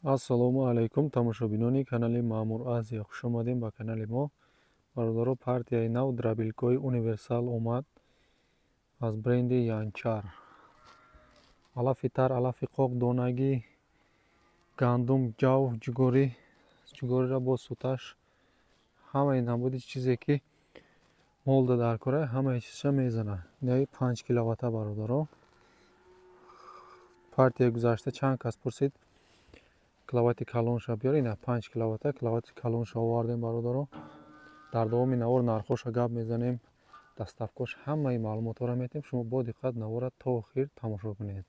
Ассалому алайкум тамошобинони канали Маъмур Азия. Хуш омадем ба канали мо. Бародаро, партияи нав драбилкои универсал омад аз бренди Янчар. Алафи тар, алафи қоқ, донагӣ, гандум, ҷав, ҷугориро бо суташ, ҳамаи набуди чизе ки молда дар кора, ҳамаи чизша мезанад. Инаи 5 киловатта бародаро. Партияи гузашта чанд кас пурсид киловатти калонша биёр. Ина 5 киловатта киловатти калонша овардем бародаро. дар давоми навор нархоша гап мезанем, даставкош ҳамаи маълумотҳоро метем. Шумо бо диққат навора то охир тамошо кунед.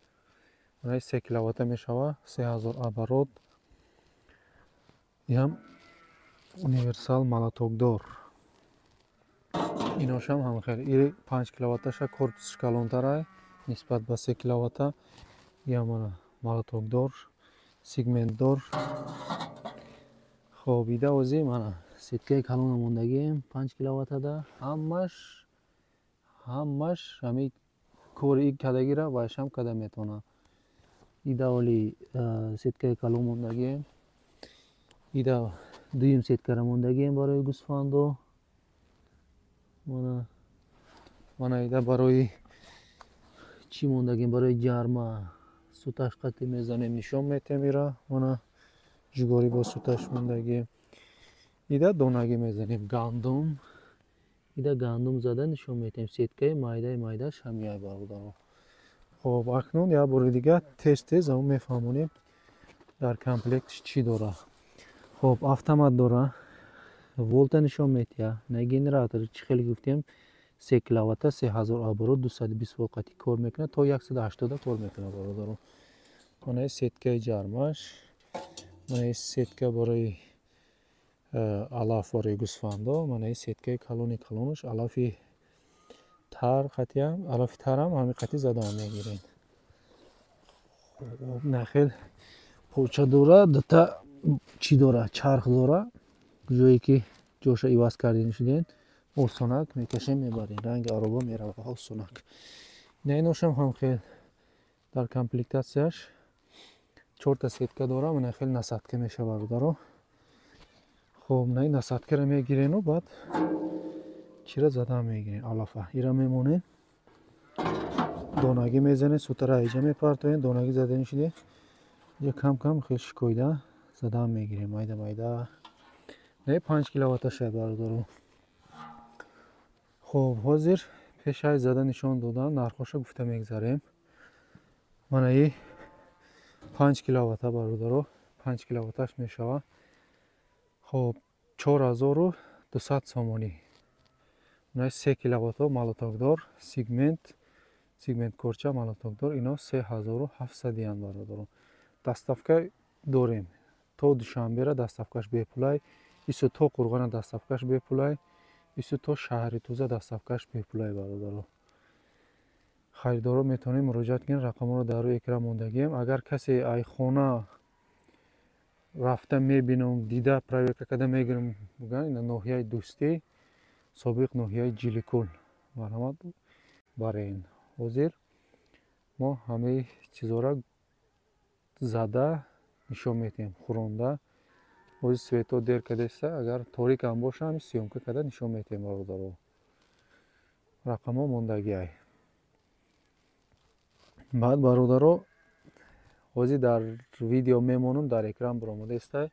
Онаи 3 киловатта мешава 3000 оборот. Ям универсал малатокдор. Иношам ҳам хеле ири 5 киловатташа корпусш калонтарай нисбат ба 3 киловатта. Ям малатокдор, сегментдор. Хоб ида ози мана сеткаи калона мондагием 5 киловаттада. ҳамаш ҳами кори ин кадагира вайшам када метавона. Ида оли сеткаи калон мондагием. Ида дуюм сеткара мондагием барои гӯсфандо. Мана ида барои чӣ мондагием, барои ҷарма суташ қатӣ мезанем, нишон метем. Ира мана ҷугори бо суташ мондагием. Ида донагӣ мезанем, гандум. Ида гандум зада нишон метем. Сеткаи майдаш ҳамияй бародаро. Хоб акнун як бори дига тез ам мефаҳмонем дар комплектш чӣ дора. Хоб автомат дора. Волта нишон метия. На генератор чӣ хеле гуфтем 3 киловатта 3000 оборот 220 вольт қатӣ кор мекунад то 180 кор мекунад бародаро. Онаи сеткаи ҷармаш, онаи сетка барои алаф барои гӯсфандо, манаи сеткаи калонаш, алафи тар қатиам, алафи тарам ҳами қатӣ задаам мегирем. Нахел поча дора, дата чӣ дора, чарх дора. ҷое ки ҷоша иваз кардин шуден, осонак мекашем мебарем, ранги ароба мерава осонак. Иношам ҳам хел дар комплектатсияш 4 сетка дора, мана хел насадка меша бародаро. Хоб наи насадкаро мегирену баъд чира задам мегирем алафа. Ира мемонем. Донагӣ мезанем, сутара айҷа мепартоем, донагӣ задани шуде. Ҷа кам хел шикоида задам мегирем майда. Не 5 киловатта шай бародаро. Хоб ҳозир пешай зада нишон додам, нархоша гуфта мегзарем. Манаи 5 киловатта бародаро, 5 киловатташ мешава. Хоб 4200 сомонӣ. Манаи 3 киловатта малатокдор, сегмент корча малатокдор, ино 3700 ян бародаро. Даставка дорем. То душанбера даставкаш бепулай, исо то Қурғона даставкаш бепулай, исо то шаҳри Туза даставкаш бепулай бародаро. Харидоро метавонем муроҷиат кунед, рақамҳоро дар рӯи экран мондагием. Агар касе ай хона рафта мебинам, дида проверка карда мегирам буган, ина ноҳияи Дӯстӣ, собиқ ноҳияи Ҷиликул. Марҳамат барен. Ҳозир мо ҳамаи чизора зада нишон метем, хӯронда. Ҳозир свето дер кадаста, агар торик ам боша, ҳами сиёмка када нишон метем бародаро. Рақамҳо мондагиай. Баъд бародаро, ҳозир дар видео мемонам, дар экран биромадаистай.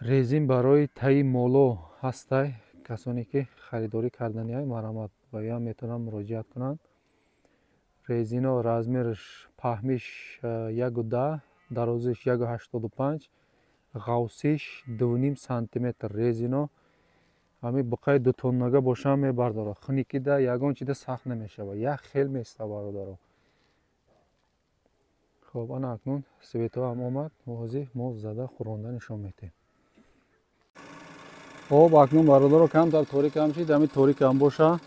Резин барои таи моло ҳастай. Касоне ки харидорӣ карданияй, марҳамат ба ям метавонанд муроҷиат кунанд. Резино размерш паҳмиш 1.10, дарозиш 1.85, ғавсиш 2.5 сантиметр резино. ҳами буқаи дутоннага бошам мебардорад. Хникида ягон чида сахт намешава. Як хел места бародаро. Хоб ана акнун свето ам омад. Ҳозир мо зада хӯронда нишон метем. Хоб акнун бародаро камтар торик ам шид. Ҳами торик ам боша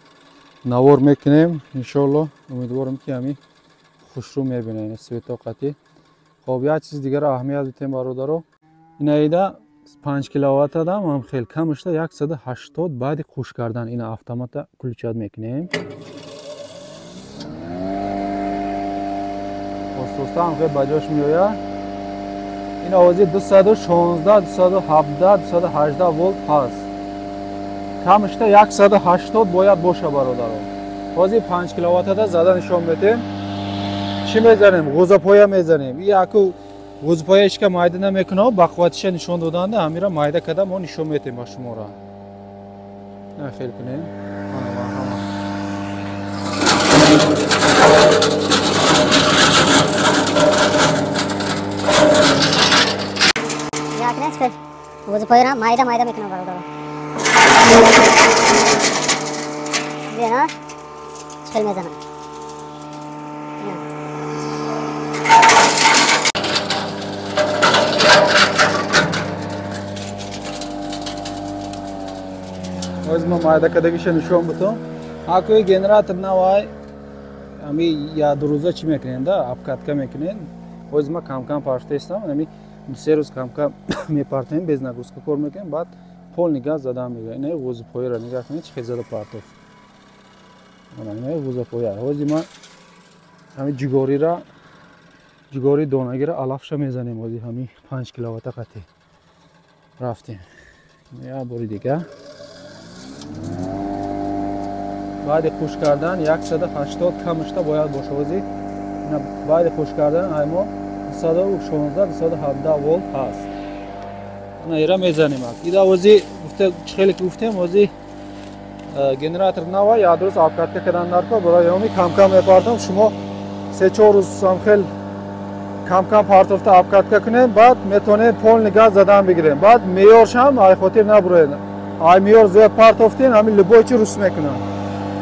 навор мекунем. Иншоалло умедворам ки ҳами хушрӯ мебинем свето қатӣ. Хоб як чиз дигаро аҳамият битем бародаро. Инаида 5 киловатта дам ҳам хел камашта 180 баъди хуш кардан ина автомата ключат мекунем. Остоста ҳам хел ба ҷош меояд. این آوازی 216 217 218 ولت هست. کمشتا 180 باید باشه برادران. بازی 5 کیلووات دا زده نشون میدیم. چی میزنیم؟ غوزپایه میزنیم. این اکو غوزپایه‌اش که مایده نمیکنه بقوتش نشون دادن ده همیرا مایده کده ما نشون میدیم با شما را. نه خیلی کنیم. یا کنه خیلی غوزپایه را مایده میکنه برادران. بیانا خیلی میزنه. از ما مایده کدگیش نشون بدم. اکوی گنراتور نوای امی یا دو روزه چی میکنین دا آبکات میکنین. از ما کم پاشته استم. امی 3 روز کم میپارتیم بیز نگوش که کار میکنیم بعد پول نگاه زدم میگه. اینه غوزپایه را نگاه کنید چه زده پارتوف. اینه غوزپایه. از ما امی جگوری دونگی را علافش میزنیم. از همی 5 کیلووات قطعی رفتیم. یا باری دیگه. بعد خوش کردن 180 کمشتا باید باشه وزی. بعد خوش کردن ایما 216 217 ولت هست. نه ایرا میزنیم. ایدا وزی خیلی گفتیم وزی گنراتور نوا یا درست آبکات کردن نرکو برای همی کم میپارتم شما 3-4 روز هم خیلی کم پارتوفت آبکات کنین بعد میتونین پول نگاه زدن بگیرین بعد میورش هم ای خاطر نبرین ای میور زیاد پارتوفتین همین لبوی چی روس میکنن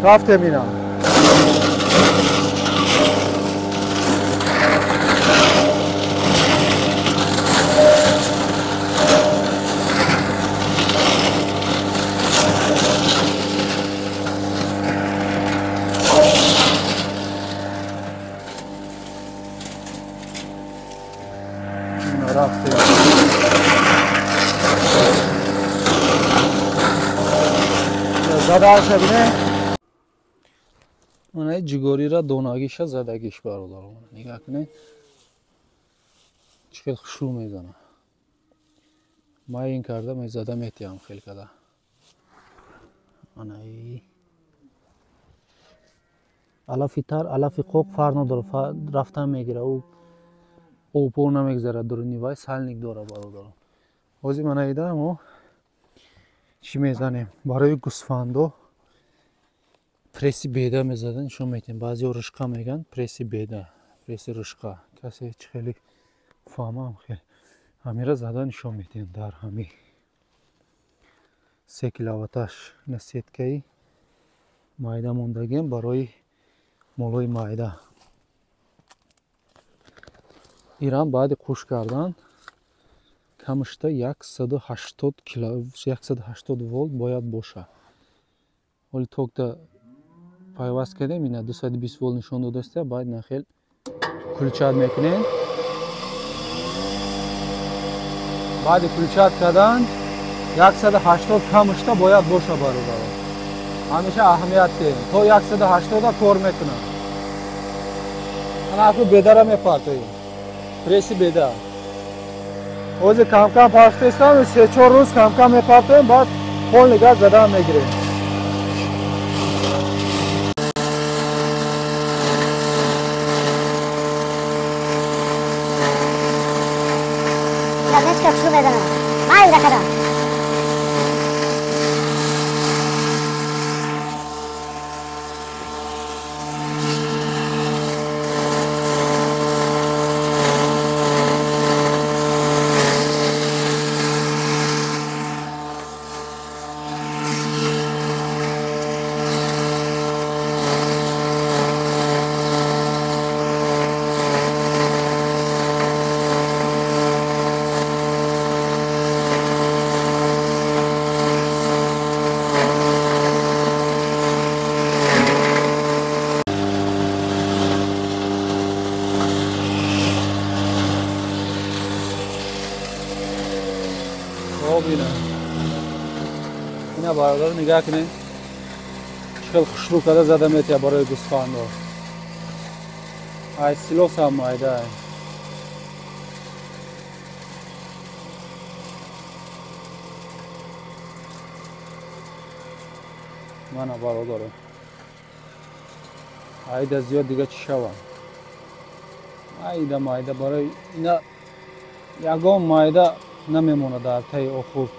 رفته مینا رفته زده شبینه اونای جگوری را دوناگیش زدگیش برادر نگاه کنید چقدر خوشو میزنه ما این کرده می زده میتیم خیلی کده اونای علافی تر علافی خوب فرق نداره رفتن میگیره او پور نمیگذاره در نیوای سالنیک داره برادر وزی من ایده ما چی میزنیم برای گوسفندو پرسی بیده میزدن شما میتونید بعضی رشقه میگن پرسی بیده پرسی رشقه کسی خیلی فهمم خیلی همین را زدن شما میتونید در همین 3 کیلوواتش نسید که مایده موندگیم برای مولوی مایده ایران باید خوش کردن کمشتا 180 ولت باید باشه ولی توقت پیوست کردیم اینه 220 ولت نشون دادسته باید نخیل کلچات میکنیم بعد کلچات کردن 180 کمشتا باید باشه برادر همیشه اهمیت دیم تو 180 کار میکنه انا اکو بیداره میپارتویم پرسی بیده اوز کم پاشته استم 3-4 روز کم میپارتویم بعد پول نگاه زدن میگیریم Lavneczka w szlubę dana. Maj zakada. اینا برادر نگاه کنید چقدر خوشرو کده زده میتیه برای گوسفند ای سیلوس هم مایده мана бародаро айда зиёд дига чӣ шавад майда майда барои ина ягон майда намемонад дар таи охир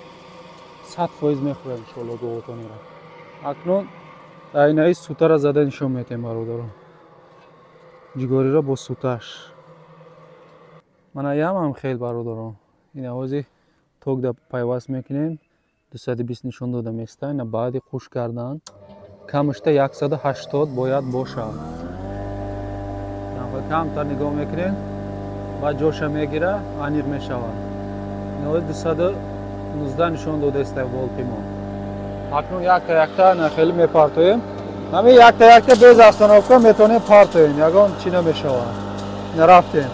100% мехӯрад иншоалло гувотонеро акнун айнаи сутара зада нишон метем бародаро ҷигориро бо суташ манаям ҳам хел бародаро ин авози тогда пайваст мекунем 220 нишон дода места ина баъди хушк кардан камашта 180 бояд бошад камтар нигоҳ мекунем баъд ҷоша мегира аниқ мешавад ин авози 219 нишон додаеста волпимо акнун якта якта хеле мепартоем ҳамин якта якта без остановка метавонем партоем ягон чӣ намешавад ина рафтем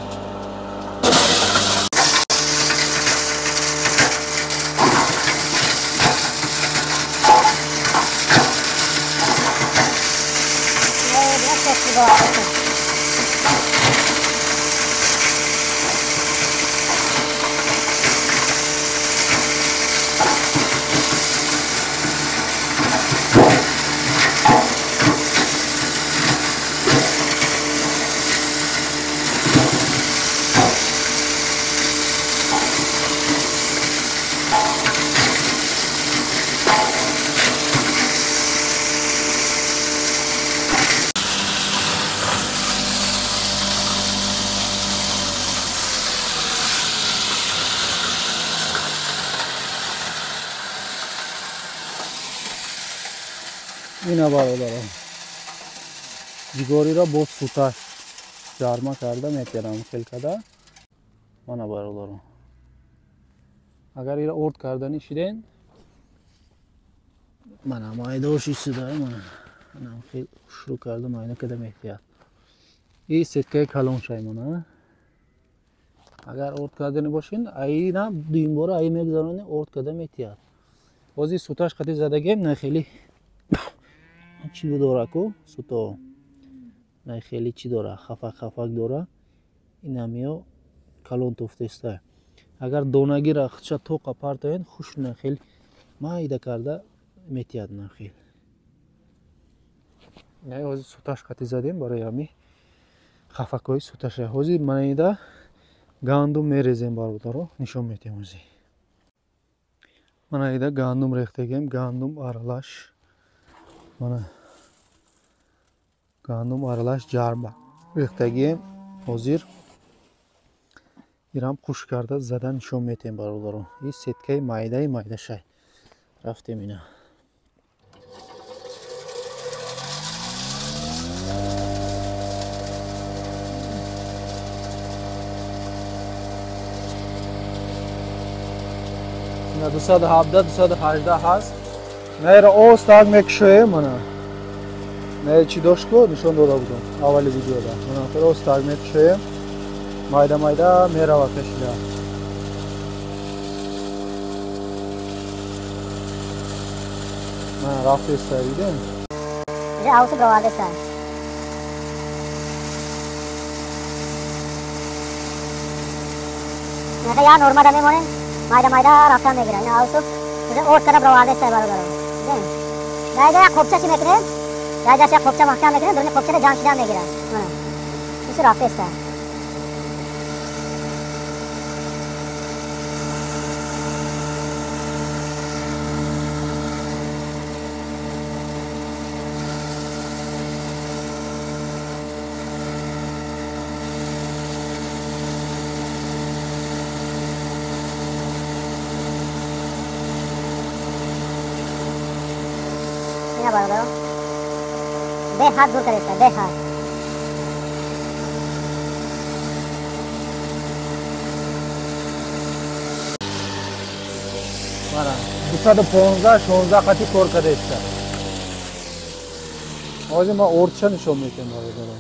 ина бародаро ҷигориро бо суташ ҷарма карда метиҳарам хелкада мана бародаро агар иро орд кардани шиден мана майдоши судай мана хел шурӯъ карда майда када метиҳад и сеткаи калон шаймона агар орд кардани бошин аина дуюмбора аи мегзарони орд када метиҳад бози суташ қати задагем на хели чӣ дораку суто на хели чӣ дора хафак дора инамиё калон туфтеста агар донагира худша тоқа партоен хушк на хели майда карда метиҳад на хел ҳозир суташ қати задем барои ҳами хафакҳои суташа ҳозир манида гандум мерезем бародаро нишон метем ҳозир манида гандум рехтагем гандум аралаш мана гандум аралаш ҷарма рехтагием ҳозир ирам хушк карда зада нишон метем бародаро и сеткаи майдаи майдашай рафтем ина ина 217 218 ҳаст наеро остак мекушоем мана наер чӣ доштку нишон дода будам аввали видеода мана остак мекушоем майда майда меравад кашида мана рафтеста видем уже аусы провадеста нака я нормада мемонем майда майда рафта мегира ина аусы уже орд када провадеста бародаро видем дайда як хопча чӣ мекунем дайдаш як хопча маҳкам мекунем дуруни хопчада ҷамъ мегира мана ису рафтеста ина бародаро беҳад дур кареста беҳад мана 215-16 қати кор кардаеста ҳозир ма ордша нишон метем бародаро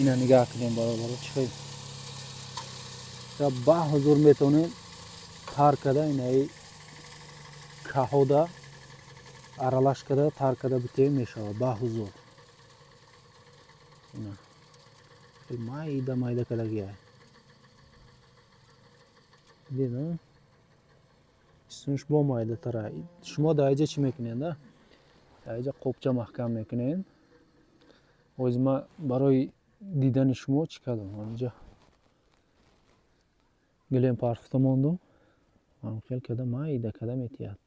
ина нигаҳ кунем бародаро чӣ хел ба ҳузур метавонем тар када инаи каҳода аралаш када тар када битем мешавад ба ҳузур ина майда майда када гия дидем сунш бо майдатара. Шумо дар инҷа чӣ мекунед? Дар инҷа қопча маҳкам мекунед. Ҳозир ман барои дидани шумо чӣ кардам? Инҷа гилем парфта мондум. Хел када майда када метияд.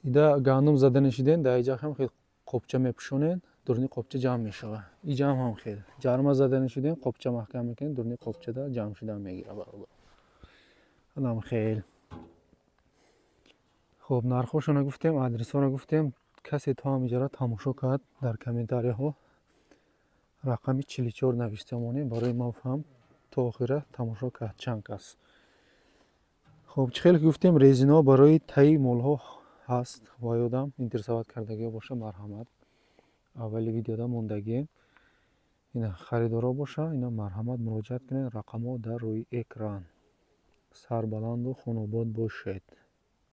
Ида гандум задани шиден, дар инҷа ҳам хел қопча мепӯшонед, дурни қопча ҷамъ мешавад. Инҷа ҳам хел. Ҷарма задани шиден, қопча маҳкам мекунед, дурни қопчада ҷамъ шудан мегирад баробар. Ҳам хел. Хуб, нархошона гуфтем, адресҳоро гуфтем. Касе то ҳам иҷора тамошо кард, дар комментарияҳо рақами 44 навишта монед, барои ман ҳам то охира тамошо кард чанд кас. Хуб, чӣ хел ки гуфтем, резинаҳо барои таи молҳо ҳаст. Ва ёдам интерсоват кардагиҳо боша, марҳамат. Аввали видеода мондагӣ. Ина харидоро боша, ина марҳамат муроҷиат кунед. Рақамҳо дар рӯи экран. Сарбаланду хунобод бошед.